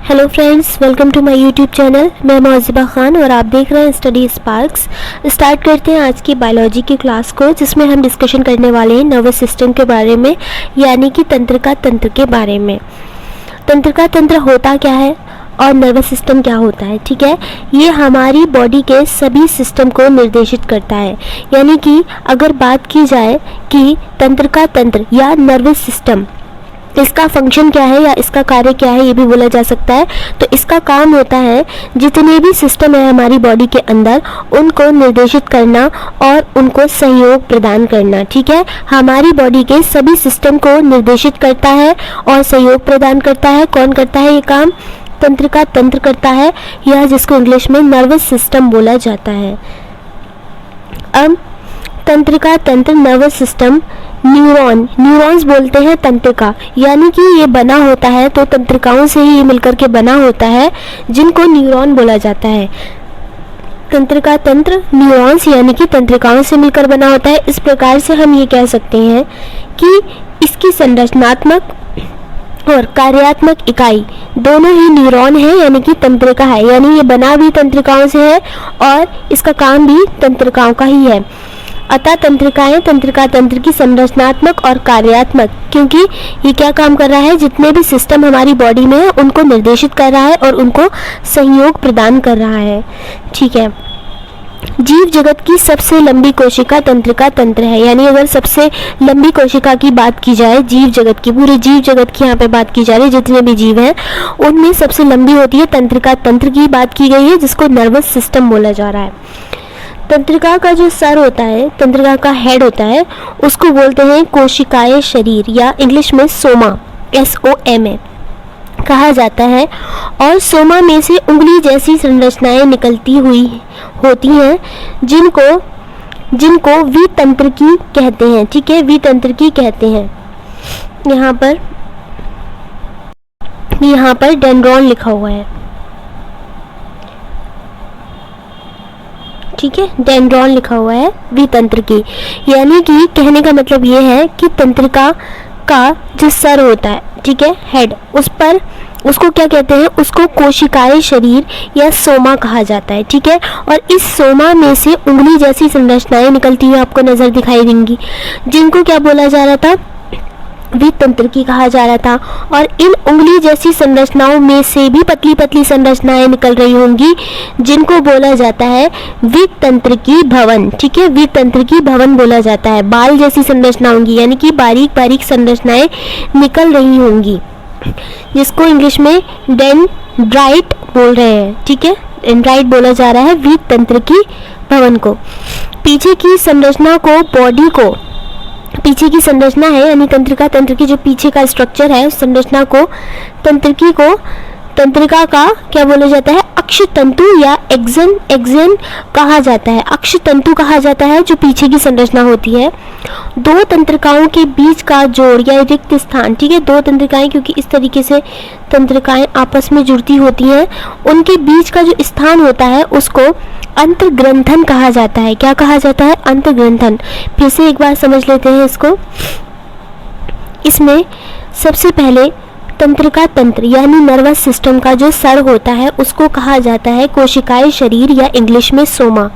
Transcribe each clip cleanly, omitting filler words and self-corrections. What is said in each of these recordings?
Hello friends, welcome to my YouTube channel. मैं मौजिबा खान और आप देख रहे हैं स्टडी स्पार्क्स। स्टार्ट करते हैं आज की बायोलॉजी की क्लास को, जिसमें हम डिस्कशन करने वाले हैं नर्वस सिस्टम के बारे में, यानी कि तंत्रिका तंत्र के बारे में। तंत्रिका तंत्र होता क्या है और नर्वस सिस्टम क्या होता है, ठीक है। ये हमारी बॉडी के सभी सिस्टम को निर्देशित करता है। यानी कि अगर बात की जाए कि तंत्रिका तंत्र या नर्वस सिस्टम, इसका फंक्शन क्या है या इसका कार्य क्या है, ये भी बोला जा सकता है। तो इसका काम होता है जितने भी सिस्टम है हमारी बॉडी के अंदर, उनको निर्देशित करना और उनको सहयोग प्रदान करना, ठीक है। हमारी बॉडी के सभी सिस्टम को निर्देशित करता है और सहयोग प्रदान करता है। कौन करता है ये काम? तंत्रिका तंत्र करता है, या जिसको इंग्लिश में नर्वस सिस्टम बोला जाता है। अब तंत्रिका तंत्र, नर्वस सिस्टम, न्यूरॉन्स बोलते हैं तंत्रिका, यानी कि ये बना होता है, तो तंत्रिकाओं से ही मिलकर के बना होता है, जिनको न्यूरॉन बोला जाता है। तंत्रिका तंत्र न्यूरॉन्स यानी कि तंत्रिकाओं से मिलकर बना होता है। इस प्रकार से हम ये कह सकते हैं कि इसकी संरचनात्मक और कार्यात्मक इकाई दोनों ही न्यूरॉन है, यानी कि तंत्रिका है। यानी ये बना भी तंत्रिकाओं से है और इसका काम भी तंत्रिकाओं का ही है। अतः तंत्रिकाएं तंत्रिका तंत्र की संरचनात्मक और कार्यात्मक, क्योंकि ये क्या काम कर रहा है, जितने भी सिस्टम हमारी बॉडी में है उनको निर्देशित कर रहा है और उनको सहयोग प्रदान कर रहा है, ठीक है। जीव जगत की सबसे लंबी कोशिका तंत्रिका तंत्र है। यानी अगर सबसे लंबी कोशिका की बात की जाए, जीव जगत की, पूरे जीव जगत की यहाँ पे बात की जा रही है, जितने भी जीव हैं उनमें सबसे लंबी होती है तंत्रिका तंत्र की बात की गई है, जिसको नर्वस सिस्टम बोला जा रहा है। तंत्रिका का जो सर होता है, तंत्रिका का हेड होता है, उसको बोलते हैं कोशिकाएं शरीर, या इंग्लिश में सोमा, SOMA कहा जाता है। और सोमा में से उंगली जैसी संरचनाएं निकलती हुई होती हैं, जिनको वितंत्रिकी कहते हैं, ठीक है, वितंत्रिकी कहते हैं। यहाँ पर डेंड्रॉन लिखा हुआ है, ठीक है, डेंड्रॉन लिखा हुआ है वितंत्रिकी। यानी कि कहने का मतलब ये है कि तंत्रिका का जो सर होता है, ठीक है, हेड, उसको क्या कहते हैं, उसको कोशिकाएं शरीर या सोमा कहा जाता है, ठीक है। और इस सोमा में से उंगली जैसी संरचनाएं निकलती हुई आपको नजर दिखाई देंगी, जिनको क्या बोला जा रहा था, वितंत्रिकी कहा जा रहा था। और इन उंगली जैसी संरचनाओं में से भी पतली पतली संरचनाएं निकल रही होंगी, जिनको बोला जाता है वितंत्रिकी भवन, ठीक है, वितंत्रिकी भवन बोला जाता है। बाल जैसी संरचना होंगी, यानी कि बारीक बारीक संरचनाएं निकल रही होंगी, जिसको इंग्लिश में डेंड्राइट बोल रहे हैं, ठीक है, डेंड्राइट बोला जा रहा है वितंत्रिकी भवन को। पीछे की संरचना को, बॉडी को, पीछे की संरचना है, यानी तंत्रिका तंत्र की जो पीछे का स्ट्रक्चर है, उस संरचना को, तंत्रिका का क्या बोला जाता है, अक्षतंतु या एक्सन कहा जाता है। अक्षतंतु कहा जाता है जो पीछे की संरचना होती है। दो तंत्रिकाओं के बीच का जोड़ या रिक्त स्थान, ठीक है, दो तंत्रिकाएं, क्योंकि इस तरीके से तंत्रिकाएं आपस में जुड़ती होती हैं, उनके बीच का जो स्थान होता है उसको अंतर्ग्रंथन कहा जाता है। क्या कहा जाता है? अंतर्ग्रंथन। फिर से एक बार समझ लेते हैं इसको। इसमें सबसे पहले तंत्रिका तंत्र यानी नर्वस सिस्टम का जो सर होता है उसको कहा जाता है कोशिकाएं शरीर, या इंग्लिश में सोमा।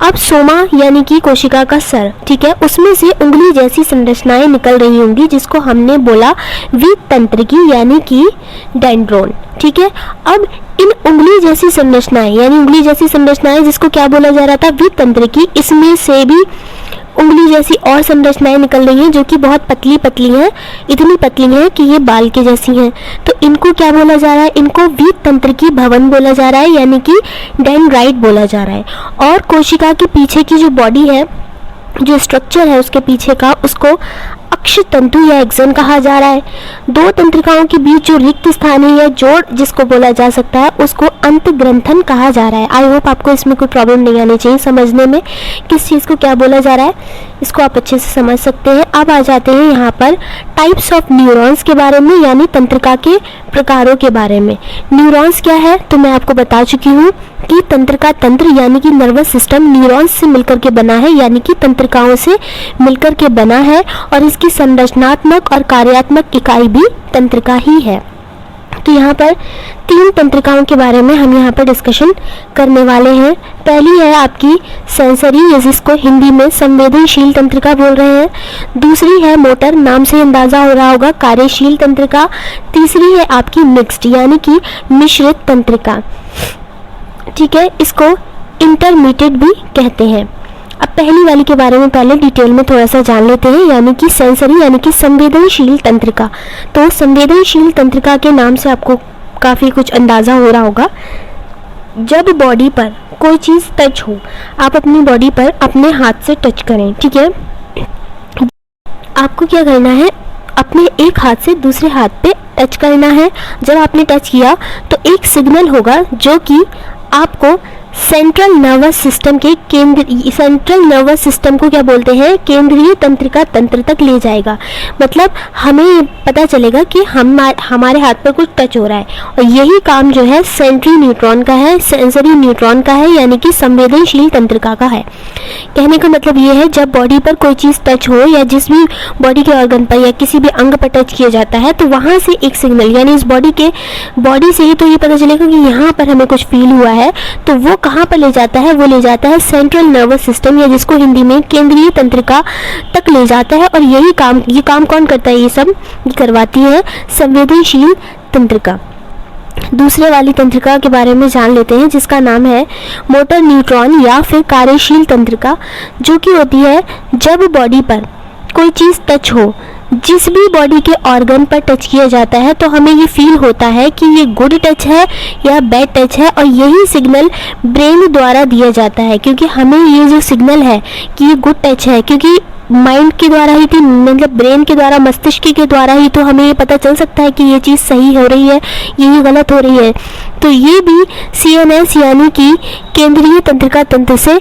अब सोमा यानी कि कोशिका का सर, ठीक है, उसमें से उंगली जैसी संरचनाएं निकल रही होंगी, जिसको हमने बोला वितंत्रिकी यानी कि डेंड्रॉन, ठीक है। अब इन उंगली जैसी संरचनाएं, यानी उंगली जैसी संरचनाएं जिसको क्या बोला जा रहा था, वितंत्रिकी, इसमें से भी उंगली जैसी और संरचनाएं निकल रही हैं, जो कि बहुत पतली पतली हैं, इतनी पतली हैं कि ये बाल के जैसी हैं। तो इनको क्या बोला जा रहा है, इनको वितंत्रिकी भवन बोला जा रहा है, यानी कि डेंड्राइट बोला जा रहा है। और कोशिका के पीछे की जो बॉडी है, जो स्ट्रक्चर है उसके पीछे का, उसको अक्षतंतु या एक्सन कहा जा रहा है। दो तंत्रिकाओं के बीच जो रिक्त स्थान है या जोड़ जिसको बोला जा सकता है, उसको अंतग्रंथन कहा जा रहा है। आई होप आपको इसमें कोई प्रॉब्लम नहीं आनी चाहिए समझने में किस चीज़ को क्या बोला जा रहा है, इसको आप अच्छे से समझ सकते हैं। अब आ जाते हैं यहाँ पर टाइप्स ऑफ न्यूरॉन्स के बारे में, यानी तंत्रिका के प्रकारों के बारे में। न्यूरॉन्स क्या है तो मैं आपको बता चुकी हूँ कि तंत्रिका तंत्र यानी कि नर्वस सिस्टम न्यूरॉन्स से मिलकर के बना है, यानी कि तंत्रिकाओं से मिलकर के बना है, और इसकी संरचनात्मक और कार्यात्मक इकाई भी तंत्रिका ही है। तो यहाँ पर 3 तंत्रिकाओं के बारे में हम यहाँ पर डिस्कशन करने वाले हैं। पहली है आपकी सेंसरी, जिसको हिंदी में संवेदनशील तंत्रिका बोल रहे हैं। दूसरी है मोटर, नाम से अंदाज़ा हो रहा होगा, कार्यशील तंत्रिका। तीसरी है आपकी मिक्स्ड यानी कि मिश्रित तंत्रिका, ठीक है, इसको इंटरमीडिएट भी कहते हैं। अब पहली वाली के बारे में पहले डिटेल में थोड़ा सा जान लेते हैं, यानी कि सेंसरी यानी कि संवेदनशील तंत्रिका। तो संवेदनशील तंत्रिका के नाम से आपको काफ़ी कुछ अंदाज़ा हो रहा होगा। जब बॉडी पर कोई चीज़ टच हो, आप अपनी बॉडी पर अपने हाथ से टच करें, ठीक है, आपको क्या करना है, अपने एक हाथ से दूसरे हाथ पे टच करना है। जब आपने टच किया तो एक सिग्नल होगा जो कि आपको सेंट्रल नर्वस सिस्टम के सेंट्रल नर्वस सिस्टम को क्या बोलते हैं, केंद्रीय तंत्रिका तंत्र तक ले जाएगा। मतलब हमें पता चलेगा कि हमारे हाथ पर कुछ टच हो रहा है, और यही काम जो है सेंट्री न्यूट्रॉन का है, सेंसरी न्यूट्रॉन का है, यानी कि संवेदनशील तंत्रिका का है। कहने का मतलब ये है, जब बॉडी पर कोई चीज़ टच हो या जिस भी बॉडी के ऑर्गन पर या किसी भी अंग पर टच किया जाता है, तो वहाँ से एक सिग्नल, यानी इस बॉडी से ही तो ये पता चलेगा कि यहाँ पर हमें कुछ फील हुआ है, तो वो कहाँ पर ले जाता है, वो ले जाता है सेंट्रल नर्वस सिस्टम, या जिसको हिंदी में केंद्रीय तंत्रिका तक ले जाता है। और ये काम कौन करता है, ये सब करवाती है संवेदनशील तंत्रिका। दूसरे वाली तंत्रिका के बारे में जान लेते हैं, जिसका नाम है मोटर न्यूट्रॉन या फिर कार्यशील तंत्रिका, जो कि होती है जब बॉडी पर कोई चीज़ टच हो, जिस भी बॉडी के ऑर्गन पर टच किया जाता है, तो हमें ये फील होता है कि ये गुड टच है या बैड टच है, और यही सिग्नल ब्रेन द्वारा दिया जाता है। क्योंकि हमें ये जो सिग्नल है कि ये गुड टच है, क्योंकि माइंड के द्वारा ही थी, मतलब ब्रेन के द्वारा, मस्तिष्क के द्वारा ही तो हमें ये पता चल सकता है कि ये चीज़ सही हो रही है, ये गलत हो रही है। तो ये भी CNS यानी कि केंद्रीय तंत्रिका तंत्र से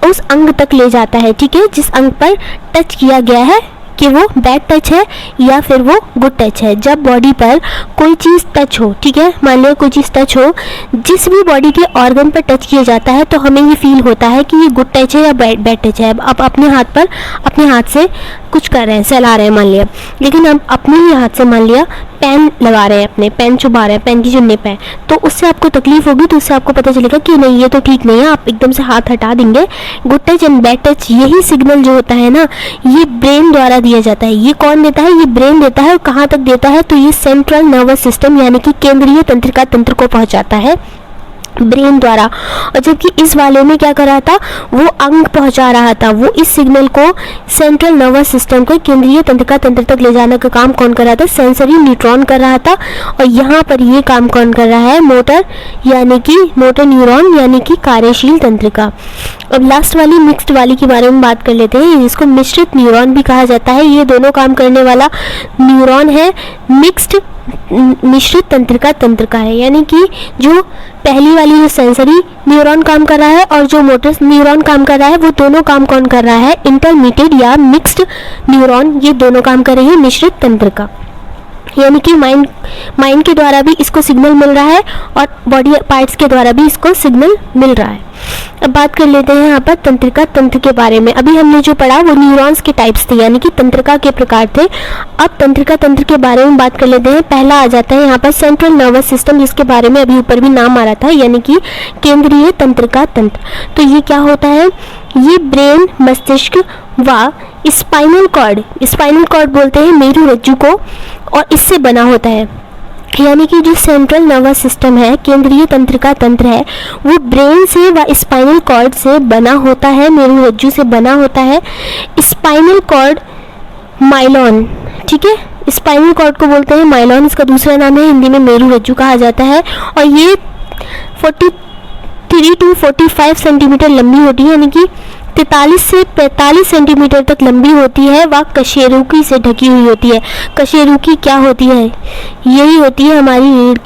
उस अंग तक ले जाता है, ठीक है, जिस अंग पर टच किया गया है, कि वो बैड टच है या फिर वो गुड टच है। जब बॉडी पर कोई चीज़ टच हो, ठीक है, मान लो कोई चीज़ टच हो, जिस भी बॉडी के ऑर्गन पर टच किया जाता है, तो हमें ये फील होता है कि ये गुड टच है या बैड टच है। अब आप अपने हाथ से कुछ कर रहे हैं, सहला रहे हैं मान लिया, लेकिन हम अपने ही हाथ से मान लिया पेन लगा रहे हैं, अपने पेन चुभा रहे हैं पेन की चुन्नी पे, तो उससे आपको तकलीफ होगी, तो उससे आपको पता चलेगा कि नहीं ये तो ठीक नहीं है, आप एकदम से हाथ हटा देंगे। Good touch and bad touch, यही सिग्नल जो होता है ना, ये ब्रेन द्वारा दिया जाता है। ये कौन देता है, ये ब्रेन देता है। और कहाँ तक देता है, तो ये सेंट्रल नर्वस सिस्टम यानी कि केंद्रीय तंत्रिका तंत्र को पहुँचाता है ब्रेन द्वारा। और जबकि इस वाले में क्या कर रहा था, वो अंग पहुंचा रहा था, वो इस सिग्नल को सेंट्रल नर्वस सिस्टम को केंद्रीय तंत्रिका तंत्र तक ले जाने का काम कौन कर रहा था, सेंसरी न्यूट्रॉन कर रहा था। और यहाँ पर ये काम कौन कर रहा है, मोटर न्यूरॉन यानी कि कार्यशील तंत्रिका। अब लास्ट वाली मिक्स्ड वाली के बारे में बात कर लेते हैं, जिसको मिश्रित न्यूरॉन भी कहा जाता है। ये दोनों काम करने वाला न्यूरॉन है, मिश्रित तंत्रिका तंत्र का है, यानी कि जो पहली वाली जो सेंसरी न्यूरॉन काम कर रहा है और जो मोटर न्यूरॉन काम कर रहा है, वो दोनों काम कौन कर रहा है, इंटरमीडिएट या मिक्स्ड न्यूरॉन, ये दोनों काम कर रहे हैं मिश्रित तंत्र का। यानी कि माइंड के द्वारा भी इसको सिग्नल मिल रहा है और बॉडी पार्ट्स के द्वारा भी इसको सिग्नल मिल रहा है। अब बात कर लेते हैं यहाँ पर तंत्रिका तंत्र के बारे में। अभी हमने जो पढ़ा वो न्यूरॉन्स के टाइप्स थे, यानी कि तंत्रिका के प्रकार थे। अब तंत्रिका तंत्र के बारे में बात कर लेते हैं। पहला आ जाता है यहाँ पर सेंट्रल नर्वस सिस्टम, जिसके बारे में अभी ऊपर भी नाम आ रहा था, यानी कि केंद्रीय तंत्रिका तंत्र। तो ये क्या होता है, ये ब्रेन, मस्तिष्क व स्पाइनल कॉर्ड बोलते हैं मेरुरज्जु को, और इससे बना होता है। यानी कि जो सेंट्रल नर्वस सिस्टम है, केंद्रीय तंत्रिका तंत्र है, वो ब्रेन से व स्पाइनल कॉर्ड से बना होता है, मेरुरज्जु से बना होता है। स्पाइनल कॉर्ड माइलॉन, ठीक है, स्पाइनल कॉर्ड को बोलते हैं माइलॉन, इसका दूसरा नाम है हिंदी में मेरुरज्जु कहा जाता है। और ये 43 to 45 सेंटीमीटर लंबी होती है, यानी कि 43 से 45 सेंटीमीटर तक लंबी होती है। वह कशेरुकी से ढकी हुई होती है। कशेरुकी क्या होती है, यही होती है हमारी रीढ़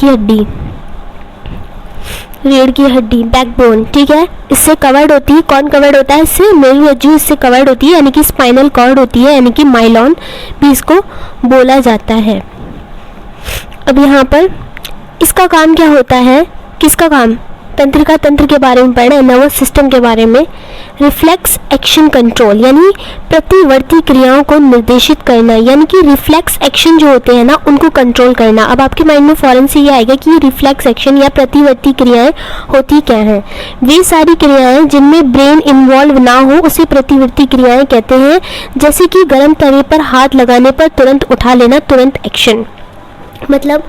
की हड्डी, बैकबोन, ठीक है, इससे कवर्ड होती है। कौन कवर्ड होता है इससे, मेरुरज्जु इससे कवर्ड होती है, यानी कि स्पाइनल कॉर्ड होती है, यानी कि माइलॉन भी इसको बोला जाता है। अब यहाँ पर इसका काम क्या होता है, किसका काम, तंत्रिका तंत्र के बारे में पढ़ना है, नर्वस सिस्टम के बारे में। रिफ्लेक्स एक्शन कंट्रोल यानी प्रतिवर्ती क्रियाओं को निर्देशित करना, यानी कि रिफ्लेक्स एक्शन जो होते हैं ना उनको कंट्रोल करना। अब आपके माइंड में फौरन से ये आएगा कि ये रिफ्लेक्स एक्शन या प्रतिवर्ती क्रियाएं होती क्या हैं। वे सारी क्रियाएं जिनमें ब्रेन इन्वॉल्व ना हो उसे प्रतिवर्ती क्रियाएं कहते हैं, जैसे कि गर्म तवे पर हाथ लगाने पर तुरंत उठा लेना, तुरंत एक्शन। मतलब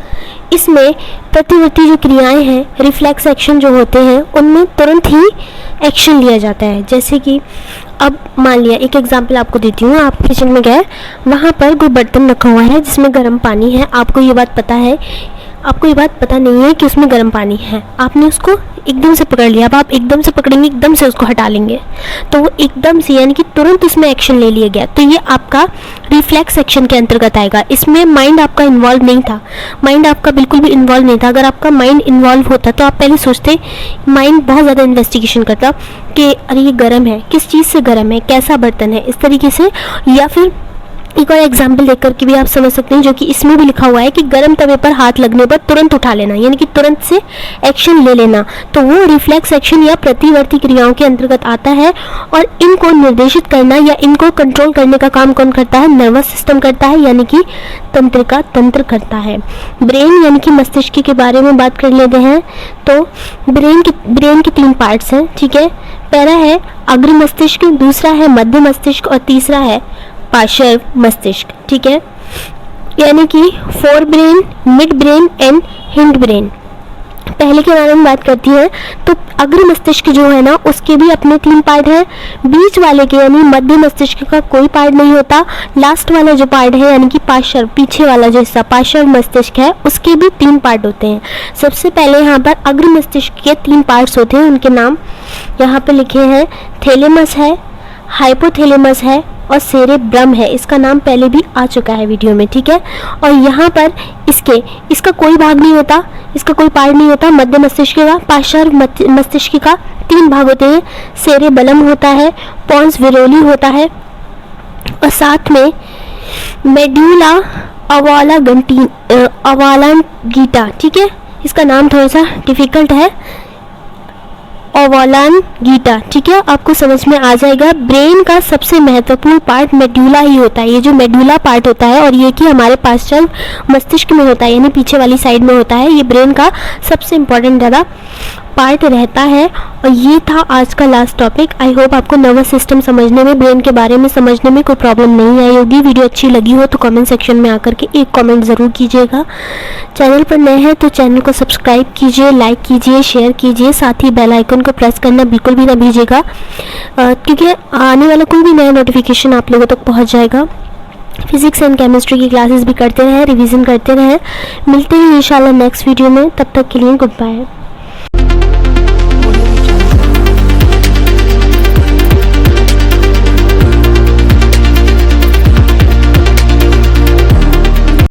इसमें प्रतिवर्ती जो क्रियाएं हैं, रिफ्लेक्स एक्शन जो होते हैं, उनमें तुरंत ही एक्शन लिया जाता है। जैसे कि अब मान लिया, एक एग्जांपल आपको देती हूँ। आप किचन में गए, वहाँ पर कोई बर्तन रखा हुआ है जिसमें गर्म पानी है। आपको ये बात पता है, आपको ये बात पता नहीं है कि उसमें गर्म पानी है। आपने उसको एकदम से पकड़ लिया। अब आप एकदम से पकड़ेंगे, एकदम से उसको हटा लेंगे, तो वो एकदम से यानी कि तुरंत उसमें एक्शन ले लिया गया। तो ये आपका रिफ्लेक्स एक्शन के अंतर्गत आएगा। इसमें माइंड आपका इन्वॉल्व नहीं था, माइंड आपका बिल्कुल भी इन्वॉल्व नहीं था। अगर आपका माइंड इन्वॉल्व होता तो आप पहले सोचते, माइंड बहुत ज़्यादा इन्वेस्टिगेशन करता कि अरे ये गर्म है, किस चीज़ से गर्म है, कैसा बर्तन है, इस तरीके से। या फिर एक और एग्जाम्पल देख करके भी आप समझ सकते हैं, जो कि इसमें भी लिखा हुआ है कि गर्म तवे पर हाथ लगने पर तुरंत उठा लेना, यानी कि तुरंत से एक्शन ले लेना। तो वो रिफ्लेक्स एक्शन या प्रतिवर्ती क्रियाओं के अंतर्गत आता है। और इनको निर्देशित करना या इनको कंट्रोल करने का काम कौन करता है? नर्वस सिस्टम करता है, यानी कि तंत्रिका तंत्र करता है। ब्रेन यानी कि मस्तिष्क के बारे में बात कर लेते हैं। तो ब्रेन के 3 पार्ट्स हैं, ठीक है। पहला है अग्र मस्तिष्क, दूसरा है मध्य मस्तिष्क और तीसरा है पार्श्व मस्तिष्क, ठीक है। यानी कि fore brain, mid brain and hind brain. पहले के बारे में बात करती है तो अग्र मस्तिष्क जो है ना उसके भी अपने 3 पार्ट हैं। बीच वाले के यानी मध्य मस्तिष्क का कोई पार्ट नहीं होता। लास्ट वाला जो पार्ट है यानी कि पार्श्व, पीछे वाला जो हिस्सा पार्श्व मस्तिष्क है, उसके भी 3 पार्ट होते हैं। सबसे पहले यहाँ पर अग्र मस्तिष्क के 3 पार्ट्स होते हैं, उनके नाम यहाँ पे लिखे हैं। थैलेमस है, हाइपोथैलेमस है और सेरेब्रम है। इसका नाम पहले भी आ चुका है वीडियो में, ठीक है। और यहाँ पर इसका कोई भाग नहीं होता, इसका कोई पार्ट नहीं होता। मध्य मस्तिष्क का, पार्श्व मस्तिष्क का 3 भाग होते हैं। सेरेबलम होता है, पोन्स विरोली होता है और साथ में मेड्यूला ओब्लांगेटा, ठीक है। इसका नाम थोड़ा सा डिफिकल्ट है, ओब्लांगेटा, ठीक है। आपको समझ में आ जाएगा। ब्रेन का सबसे महत्वपूर्ण पार्ट मेड्यूला ही होता है, ये जो मेड्यूला पार्ट होता है, और ये कि हमारे पार्श्व मस्तिष्क में होता है, यानी पीछे वाली साइड में होता है। ये ब्रेन का सबसे इम्पोर्टेंट ज़्यादा पार्ट रहता है। और ये था आज का लास्ट टॉपिक। आई होप आपको नर्वस सिस्टम समझने में, ब्रेन के बारे में समझने में कोई प्रॉब्लम नहीं आई होगी। वीडियो अच्छी लगी हो तो कमेंट सेक्शन में आकर के एक कमेंट ज़रूर कीजिएगा। चैनल पर नए हैं तो चैनल को सब्सक्राइब कीजिए, लाइक कीजिए, शेयर कीजिए, साथ ही बेल आइकन को प्रेस करना बिल्कुल भी ना भूलिएगा, क्योंकि आने वाला कोई भी नया नोटिफिकेशन आप लोगों तक पहुँच जाएगा। फिजिक्स एंड केमिस्ट्री की क्लासेस भी करते रहें, रिवीजन करते रहें। मिलते हैं इंशाल्लाह नेक्स्ट वीडियो में, तब तक के लिए गुड बाय।